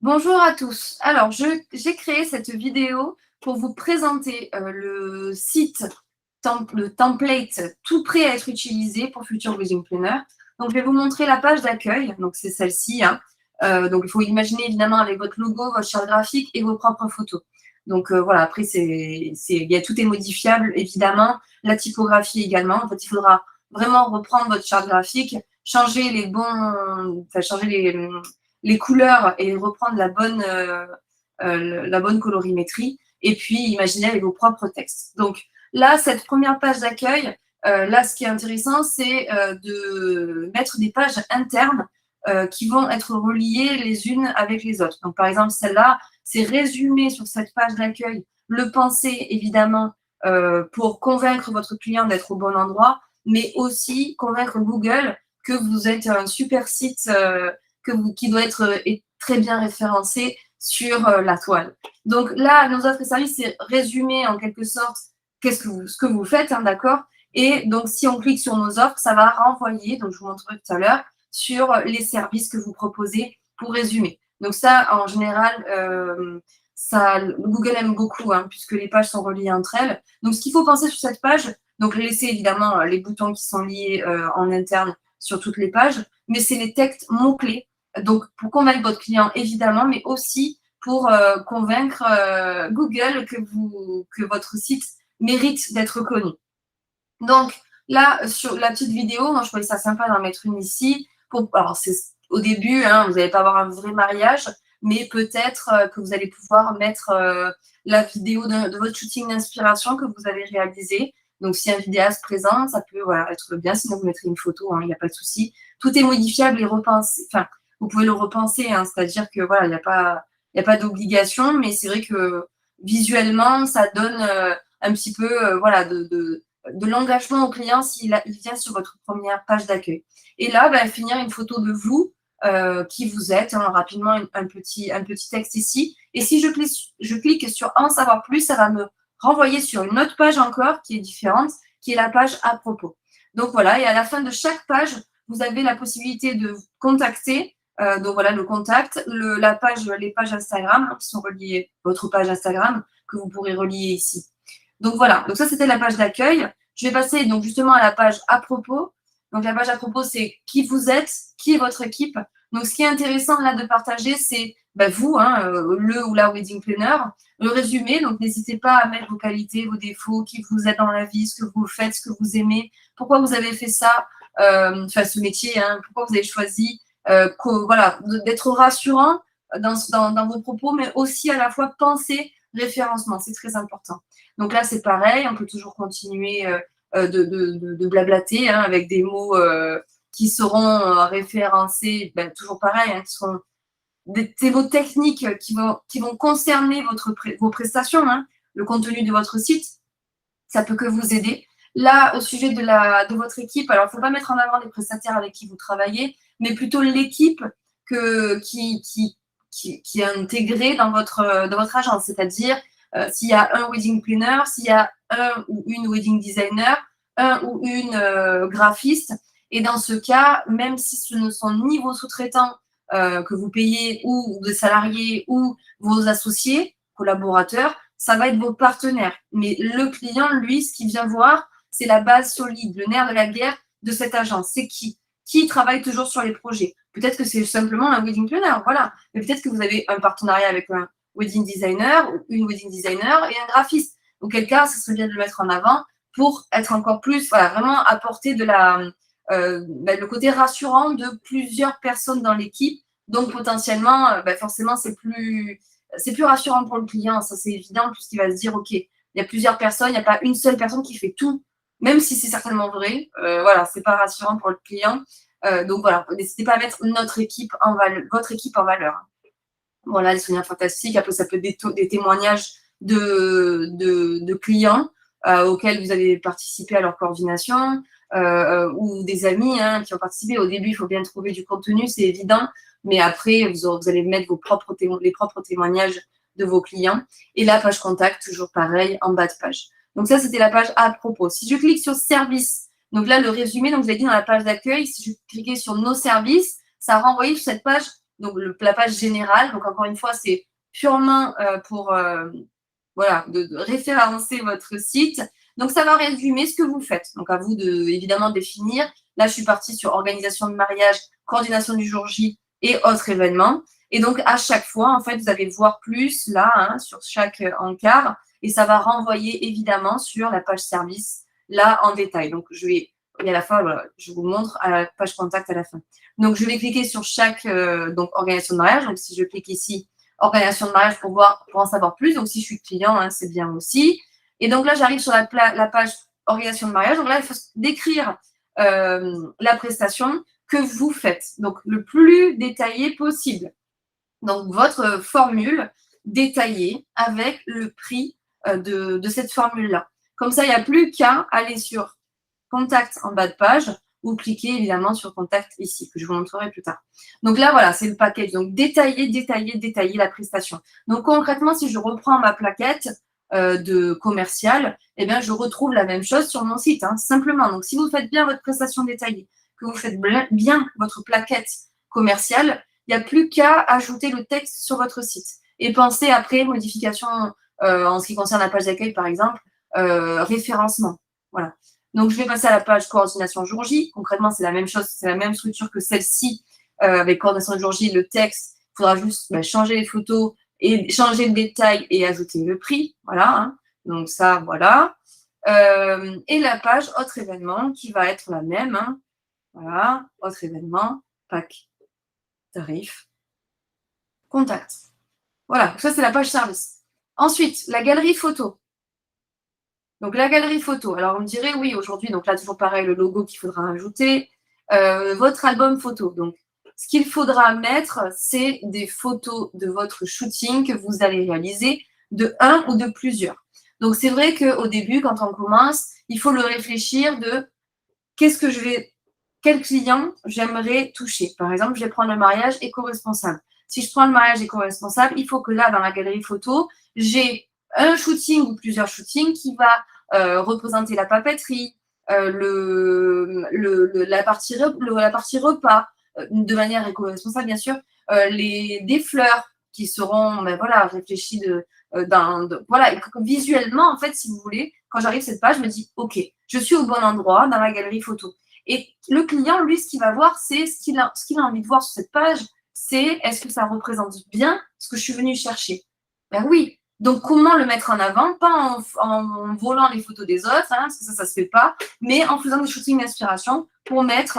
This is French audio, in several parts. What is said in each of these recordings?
Bonjour à tous. Alors, j'ai créé cette vidéo pour vous présenter le site, le template tout prêt à être utilisé pour Future Wedding Planner. Donc, je vais vous montrer la page d'accueil. Donc, c'est celle-ci, hein. Donc, il faut imaginer évidemment avec votre logo, votre charte graphique et vos propres photos. Donc, voilà, après, tout est modifiable, évidemment. La typographie également. En fait, il faudra vraiment reprendre votre charte graphique, changer les couleurs et reprendre la bonne colorimétrie, et puis imaginer avec vos propres textes. Donc là, cette première page d'accueil, là, ce qui est intéressant, c'est de mettre des pages internes qui vont être reliées les unes avec les autres. Donc, par exemple, celle-là, c'est résumé sur cette page d'accueil, le penser, évidemment, pour convaincre votre client d'être au bon endroit, mais aussi convaincre Google que vous êtes un super site qui doit être très bien référencé sur la toile. Donc là, nos offres et services, c'est résumé en quelque sorte ce que vous faites, hein, d'accord? Et donc, si on clique sur nos offres, ça va renvoyer, donc je vous montrerai tout à l'heure, sur les services que vous proposez pour résumer. Donc ça, en général, Google aime beaucoup, hein, puisque les pages sont reliées entre elles. Donc, ce qu'il faut penser sur cette page, donc laisser évidemment les boutons qui sont liés en interne sur toutes les pages, mais c'est les textes mots-clés. Donc, pour convaincre votre client, évidemment, mais aussi pour convaincre Google que votre site mérite d'être connu. Donc, là, sur la petite vidéo, moi, je trouvais ça sympa d'en mettre une ici. Alors, c'est au début, hein, vous n'allez pas avoir un vrai mariage, mais peut-être que vous allez pouvoir mettre la vidéo de votre shooting d'inspiration que vous avez réalisé. Donc, si un vidéaste présente, ça peut être bien. Sinon, vous mettrez une photo, hein, il n'y a pas de souci. Tout est modifiable et repensé. Enfin, vous pouvez le repenser, hein, c'est-à-dire que voilà, il n'y a pas d'obligation, mais c'est vrai que visuellement, ça donne un petit peu de l'engagement au client s'il vient sur votre première page d'accueil. Et là, finir une photo de vous, qui vous êtes, hein, rapidement un petit texte ici. Et si je clique sur en savoir plus, ça va me renvoyer sur une autre page encore qui est différente, qui est la page à propos. Donc voilà, et à la fin de chaque page, vous avez la possibilité de contacter. Donc voilà, le contact, les pages Instagram, hein, qui sont reliées, votre page Instagram, que vous pourrez relier ici. Donc voilà, donc ça c'était la page d'accueil. Je vais passer donc justement à la page à propos. Donc la page à propos, c'est qui vous êtes, qui est votre équipe. Donc ce qui est intéressant là de partager, c'est vous, hein, le ou la wedding planner, le résumé. Donc n'hésitez pas à mettre vos qualités, vos défauts, qui vous êtes dans la vie, ce que vous faites, ce que vous aimez, pourquoi vous avez fait ça, ce métier, hein, pourquoi vous avez choisi, voilà, d'être rassurant dans vos propos, mais aussi à la fois penser référencement, c'est très important. Donc là, c'est pareil, on peut toujours continuer de blablater, hein, avec des mots qui seront référencés, toujours pareil, hein, qui seront des mots techniques qui vont concerner vos prestations, hein, le contenu de votre site. Ça peut que vous aider. Là, au sujet de votre équipe, alors il ne faut pas mettre en avant les prestataires avec qui vous travaillez, mais plutôt l'équipe qui est intégrée dans votre agence. C'est-à-dire, s'il y a un wedding planner, s'il y a un ou une wedding designer, un ou une graphiste. Et dans ce cas, même si ce ne sont ni vos sous-traitants que vous payez, ou des salariés, ou vos associés, collaborateurs, ça va être vos partenaires. Mais le client, lui, ce qu'il vient voir, c'est la base solide, le nerf de la guerre de cette agence. C'est qui travaille toujours sur les projets. Peut-être que c'est simplement un wedding planner, voilà. Mais peut-être que vous avez un partenariat avec un wedding designer, ou une wedding designer et un graphiste. Auquel cas, ça serait bien de le mettre en avant pour être encore plus, voilà, vraiment apporter le côté rassurant de plusieurs personnes dans l'équipe. Donc, potentiellement, forcément, c'est plus rassurant pour le client, ça c'est évident, puisqu'il va se dire, OK, il y a plusieurs personnes, il n'y a pas une seule personne qui fait tout, même si c'est certainement vrai. Voilà, c'est pas rassurant pour le client. Donc voilà, n'hésitez pas à mettre votre équipe en valeur. Voilà, les souvenirs fantastiques. Après, ça peut être des témoignages de clients auxquels vous avez participé à leur coordination, ou des amis, hein, qui ont participé. Au début, il faut bien trouver du contenu, c'est évident. Mais après, vous allez mettre les propres témoignages de vos clients. Et la page contact, toujours pareil, en bas de page. Donc ça, c'était la page à propos. Si je clique sur service, donc là, le résumé, donc vous avez dit dans la page d'accueil, si je cliquais sur nos services, ça a renvoyé sur cette page donc la page générale. Donc, encore une fois, c'est purement pour voilà, de référencer votre site. Donc, ça va résumer ce que vous faites. Donc, à vous de, évidemment, définir. Là, je suis partie sur organisation de mariage, coordination du jour J et autres événements. Et donc, à chaque fois, en fait, vous allez voir plus là, hein, sur chaque encart. Et ça va renvoyer, évidemment, sur la page service, là, en détail. Donc, je vais, et à la fin, voilà, je vous montre à la page contact à la fin. Donc, je vais cliquer sur chaque donc, organisation de mariage. Donc, si je clique ici, organisation de mariage pour en savoir plus. Donc, si je suis client, hein, c'est bien aussi. Et donc là, j'arrive sur la page organisation de mariage. Donc là, il faut décrire la prestation que vous faites. Donc, le plus détaillé possible. Donc, votre formule détaillée avec le prix de cette formule-là. Comme ça, il n'y a plus qu'à aller sur contact en bas de page ou cliquez évidemment sur contact ici, que je vous montrerai plus tard. Donc là, voilà, c'est le package. Donc, détailler la prestation. Donc, concrètement, si je reprends ma plaquette de commercial, eh bien, je retrouve la même chose sur mon site, hein, simplement. Donc, si vous faites bien votre prestation détaillée, que vous faites bien votre plaquette commerciale, il n'y a plus qu'à ajouter le texte sur votre site. Et pensez après, modification en ce qui concerne la page d'accueil, par exemple, référencement. Voilà. Donc, je vais passer à la page coordination jour J. Concrètement, c'est la même chose, c'est la même structure que celle-ci avec coordination jour J. Le texte, il faudra juste changer les photos et changer le détail et ajouter le prix. Voilà. Hein. Donc, ça, voilà. Et la page autre événement qui va être la même. Hein. Voilà. Autre événement, pack, tarif, contact. Voilà. Ça, c'est la page service. Ensuite, la galerie photo. Donc, la galerie photo. Alors, on me dirait, oui, aujourd'hui, donc là, toujours pareil, le logo qu'il faudra ajouter. Votre album photo. Donc, ce qu'il faudra mettre, c'est des photos de votre shooting que vous allez réaliser de un ou de plusieurs. Donc, c'est vrai qu'au début, quand on commence, il faut le réfléchir de quel client j'aimerais toucher. Par exemple, je vais prendre le mariage éco-responsable. Si je prends le mariage éco-responsable, il faut que là, dans la galerie photo, j'ai un shooting ou plusieurs shootings qui va représenter la papeterie, la partie repas, de manière éco-responsable, bien sûr, des fleurs qui seront voilà, réfléchies voilà, visuellement, en fait, si vous voulez, quand j'arrive à cette page, je me dis, OK, je suis au bon endroit dans la galerie photo. Et le client, lui, ce qu'il va voir, c'est ce qu'il a envie de voir sur cette page, c'est est-ce que ça représente bien ce que je suis venue chercher? Ben oui. Donc, comment le mettre en avant? Pas en volant les photos des autres, hein, parce que ça ne se fait pas, mais en faisant des shootings d'inspiration pour mettre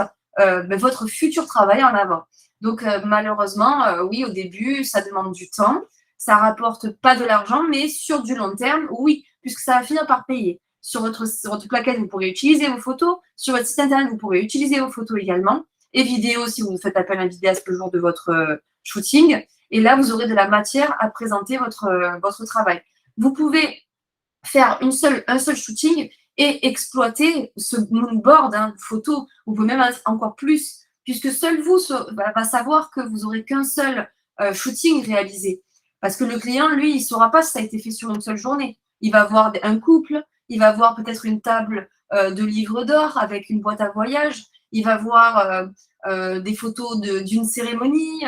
votre futur travail en avant. Donc, malheureusement, oui, au début, ça demande du temps. Ça ne rapporte pas de l'argent, mais sur du long terme, oui, puisque ça va finir par payer. Sur votre plaquette, vous pourrez utiliser vos photos. Sur votre site internet, vous pourrez utiliser vos photos également. Et vidéos, si vous faites appel à un vidéaste le jour de votre shooting. Et là, vous aurez de la matière à présenter votre travail. Vous pouvez faire un seul shooting et exploiter ce moodboard hein, photo. Vous pouvez même encore plus, puisque seul vous va savoir que vous n'aurez qu'un seul shooting réalisé. Parce que le client, lui, il ne saura pas si ça a été fait sur une seule journée. Il va voir un couple, il va voir peut-être une table de livres d'or avec une boîte à voyage, il va voir des photos d'une cérémonie,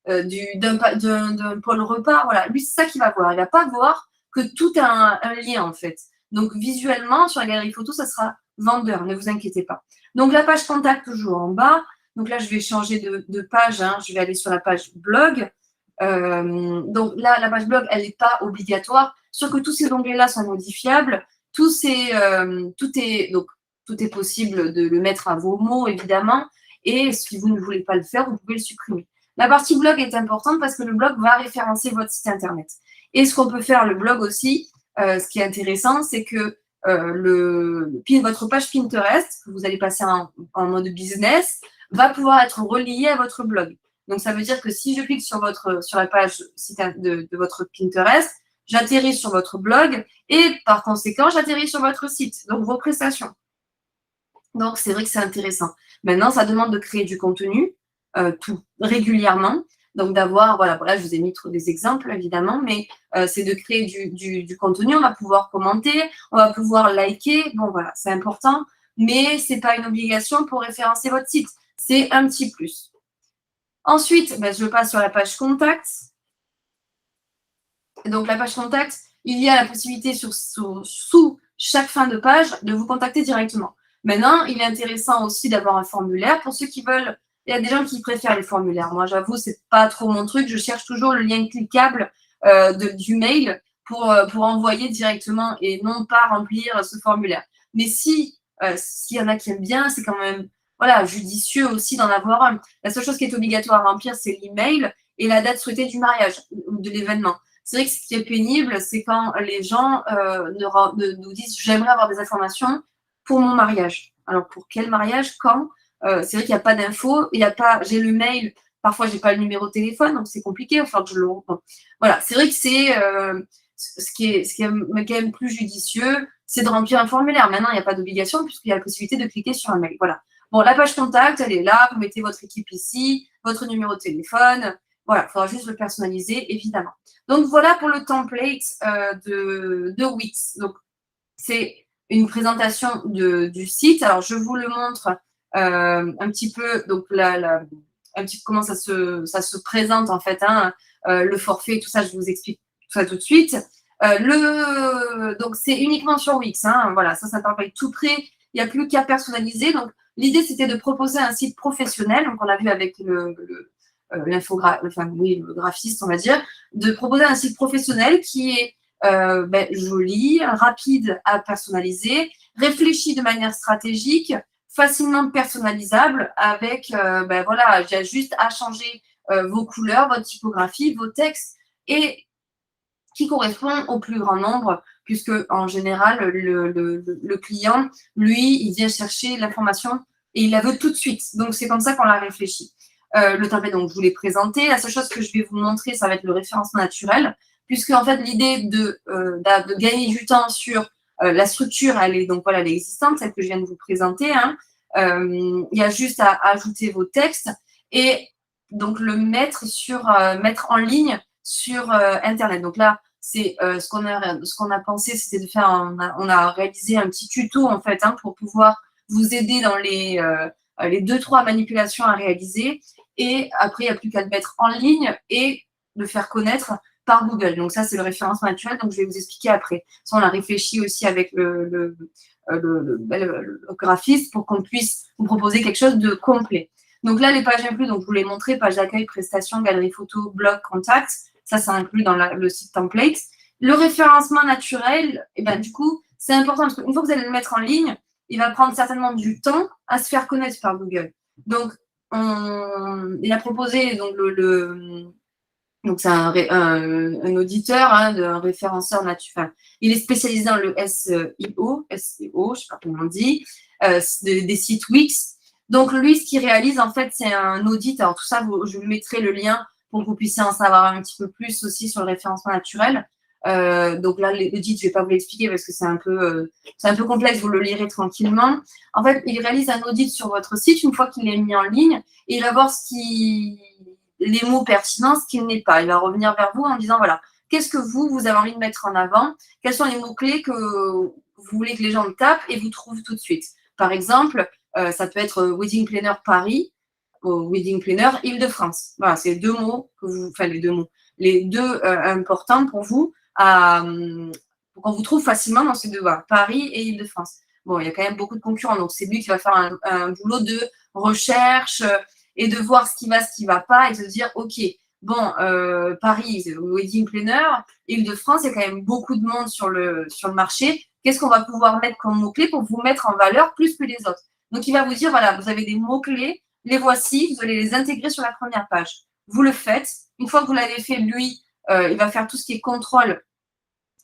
d'un pôle repas. Voilà, lui, c'est ça qu'il va voir. Il ne va pas voir que tout a un lien, en fait. Donc, visuellement, sur la galerie photo, ça sera vendeur, ne vous inquiétez pas. Donc, la page contact, toujours en bas. Donc là, je vais changer de page. Hein. Je vais aller sur la page blog. Donc là, la page blog, elle n'est pas obligatoire. Sûr que tous ces onglets-là sont modifiables. Tout est possible de le mettre à vos mots, évidemment. Et si vous ne voulez pas le faire, vous pouvez le supprimer. La partie blog est importante parce que le blog va référencer votre site internet. Et ce qu'on peut faire, le blog aussi, ce qui est intéressant, c'est que votre page Pinterest, que vous allez passer en mode business, va pouvoir être reliée à votre blog. Donc, ça veut dire que si je clique sur la page de votre Pinterest, j'atterris sur votre blog et par conséquent, j'atterris sur votre site, donc vos prestations. Donc, c'est vrai que c'est intéressant. Maintenant, ça demande de créer du contenu régulièrement. Donc, d'avoir, voilà, je vous ai mis des exemples, évidemment, mais c'est de créer du contenu. On va pouvoir commenter, on va pouvoir liker. Bon, voilà, c'est important, mais ce n'est pas une obligation pour référencer votre site. C'est un petit plus. Ensuite, je passe sur la page contact. Donc, la page contact, il y a la possibilité sous chaque fin de page de vous contacter directement. Maintenant, il est intéressant aussi d'avoir un formulaire pour ceux qui veulent. Il y a des gens qui préfèrent les formulaires. Moi, j'avoue, c'est pas trop mon truc. Je cherche toujours le lien cliquable du mail pour envoyer directement et non pas remplir ce formulaire. Mais s'il y en a qui aiment bien, c'est quand même voilà, judicieux aussi d'en avoir un. La seule chose qui est obligatoire à remplir, c'est l'email et la date souhaitée du mariage ou de l'événement. C'est vrai que ce qui est pénible, c'est quand les gens nous disent « j'aimerais avoir des informations pour mon mariage ». Alors, pour quel mariage, quand c'est vrai qu'il n'y a pas d'infos, j'ai le mail, parfois je n'ai pas le numéro de téléphone, donc c'est compliqué, enfin je le bon. Voilà, c'est vrai que c'est ce qui est quand même plus judicieux, c'est de remplir un formulaire. Maintenant, il n'y a pas d'obligation puisqu'il y a la possibilité de cliquer sur un mail. Voilà. Bon, la page contact, elle est là, vous mettez votre équipe ici, votre numéro de téléphone. Voilà, il faudra juste le personnaliser, évidemment. Donc, voilà pour le template de Wix. Donc, c'est une présentation du site. Alors, je vous le montre un petit peu, donc un petit peu comment ça se présente en fait, hein, le forfait, tout ça, je vous explique tout ça tout de suite. Donc, c'est uniquement sur Wix. Hein, voilà, ça template tout prêt. Il n'y a plus qu'à personnaliser. Donc, l'idée, c'était de proposer un site professionnel. Donc, on a vu avec le graphiste, on va dire, de proposer un site professionnel qui est joli, rapide à personnaliser, réfléchi de manière stratégique, facilement personnalisable avec, voilà, il y a juste à changer vos couleurs, votre typographie, vos textes et qui correspond au plus grand nombre, puisque en général, le client, lui, il vient chercher l'information et il la veut tout de suite. Donc, c'est comme ça qu'on l'a réfléchi. Le template, donc, je vous l'ai présenté. La seule chose que je vais vous montrer, ça va être le référencement naturel, puisque, en fait, l'idée de gagner du temps sur la structure, elle est donc, voilà, elle est existante, celle que je viens de vous présenter. Hein. Il y a juste à ajouter vos textes et donc le mettre en ligne sur Internet. Donc là, c'est ce qu'on a pensé, c'était de faire, on a réalisé un petit tuto en fait hein, pour pouvoir vous aider dans les 2-3 manipulations à réaliser. Et après, il n'y a plus qu'à le mettre en ligne et le faire connaître par Google. Donc ça, c'est le référencement naturel. Donc je vais vous expliquer après. Ça, on a réfléchi aussi avec le graphiste pour qu'on puisse vous proposer quelque chose de complet. Donc là, les pages incluses, donc je vous l'ai montré, page d'accueil, prestations, galerie photo, blog, contact. Ça inclut dans le site template. Le référencement naturel, et du coup, c'est important parce qu'une fois que vous allez le mettre en ligne, il va prendre certainement du temps à se faire connaître par Google. Donc, il a proposé donc donc c'est un auditeur, hein, un référenceur naturel. Il est spécialisé dans le SEO, je ne sais pas comment on dit, des sites Wix. Donc, lui, ce qu'il réalise, en fait, c'est un audit. Alors, tout ça, je vous mettrai le lien pour que vous puissiez en savoir un petit peu plus aussi sur le référencement naturel. Donc là, l'audit, je ne vais pas vous l'expliquer parce que c'est un peu complexe, vous le lirez tranquillement. En fait, il réalise un audit sur votre site une fois qu'il est mis en ligne et il va voir les mots pertinents, ce qu'il n'est pas. Il va revenir vers vous en disant, voilà, qu'est-ce que vous avez envie de mettre en avant? Quels sont les mots-clés que vous voulez que les gens tapent et vous trouvent tout de suite? Par exemple, ça peut être Wedding Planner Paris ou Wedding Planner Île-de-France. Voilà, c'est les deux mots les deux importants pour vous pour qu'on vous trouve facilement dans ces deux, voilà, Paris et Île-de-France. Bon, il y a quand même beaucoup de concurrents, donc c'est lui qui va faire un boulot de recherche et de voir ce qui va pas et de se dire, ok, bon, Paris, Wedding Planner, Île-de-France, il y a quand même beaucoup de monde sur le marché. Qu'est-ce qu'on va pouvoir mettre comme mots-clés pour vous mettre en valeur plus que les autres? Donc, il va vous dire, voilà, vous avez des mots-clés, les voici, vous allez les intégrer sur la première page. Vous le faites. Une fois que vous l'avez fait, lui, il va faire tout ce qui est contrôle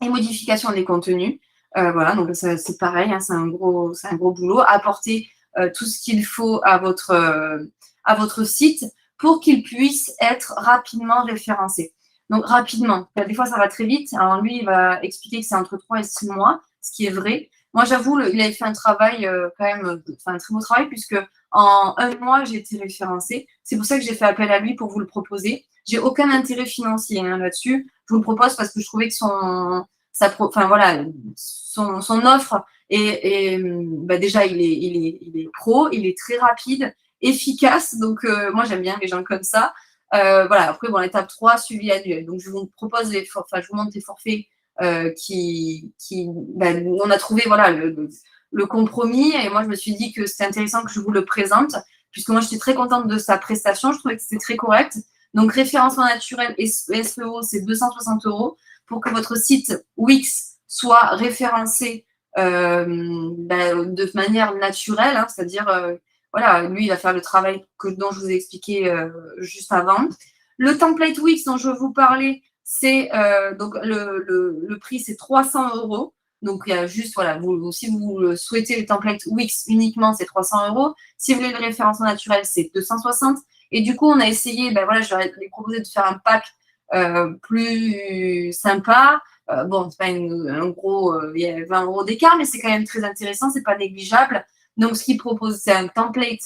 et modification des contenus. Voilà, donc c'est pareil, hein, c'est un gros boulot. Apporter tout ce qu'il faut à votre site pour qu'il puisse être rapidement référencé. Donc, rapidement. Des fois, ça va très vite. Alors, lui, il va expliquer que c'est entre 3 et 6 mois, ce qui est vrai. Moi, j'avoue, il avait fait un travail quand même, un très beau travail, puisque en 1 mois, j'ai été référencée. C'est pour ça que j'ai fait appel à lui pour vous le proposer. J'ai aucun intérêt financier hein, là-dessus. Je vous le propose parce que je trouvais que son offre est déjà il est pro, il est très rapide efficace. Donc, moi, j'aime bien les gens comme ça. Voilà, après, bon, l'étape 3, suivi annuel. Donc, je vous propose je vous montre les forfaits ben, on a trouvé voilà, le compromis. Et moi, je me suis dit que c'était intéressant que je vous le présente, puisque moi, j'étais très contente de sa prestation. Je trouvais que c'était très correct. Donc, référencement naturel et SEO, c'est 260 € pour que votre site Wix soit référencé de manière naturelle, hein, c'est-à-dire, voilà, lui, il va faire le travail dont je vous ai expliqué juste avant. Le template Wix dont je vous parlais, c'est donc le prix, c'est 300 €. Donc, il y a juste, voilà, si vous souhaitez le template Wix uniquement, c'est 300 €. Si vous voulez le référencement naturel, c'est 260. Et du coup, on a essayé, ben voilà, je leur ai proposé de faire un pack plus sympa. Bon, c'est pas un gros, il y a 20 € d'écart, mais c'est quand même très intéressant, c'est pas négligeable. Donc, ce qu'ils proposent, c'est un template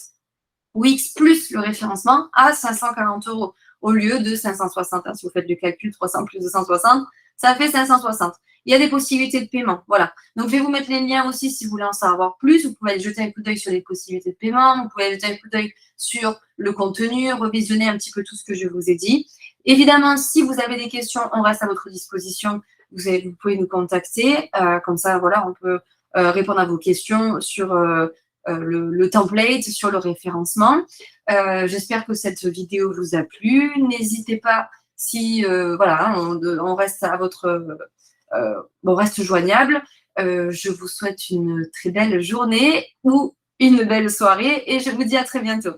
Wix plus le référencement à 540 € au lieu de 560. Hein. Si vous faites le calcul, 300 plus 260, ça fait 560. Il y a des possibilités de paiement. Voilà. Donc, je vais vous mettre les liens aussi si vous voulez en savoir plus. Vous pouvez aller jeter un coup d'œil sur les possibilités de paiement. Vous pouvez aller jeter un coup d'œil sur le contenu, revisionner un petit peu tout ce que je vous ai dit. Évidemment, si vous avez des questions, on reste à votre disposition. Vous pouvez nous contacter. Comme ça, voilà, on peut répondre à vos questions sur le template, sur le référencement. J'espère que cette vidéo vous a plu. N'hésitez pas si voilà, on reste à on reste joignable. Je vous souhaite une très belle journée ou une belle soirée et je vous dis à très bientôt.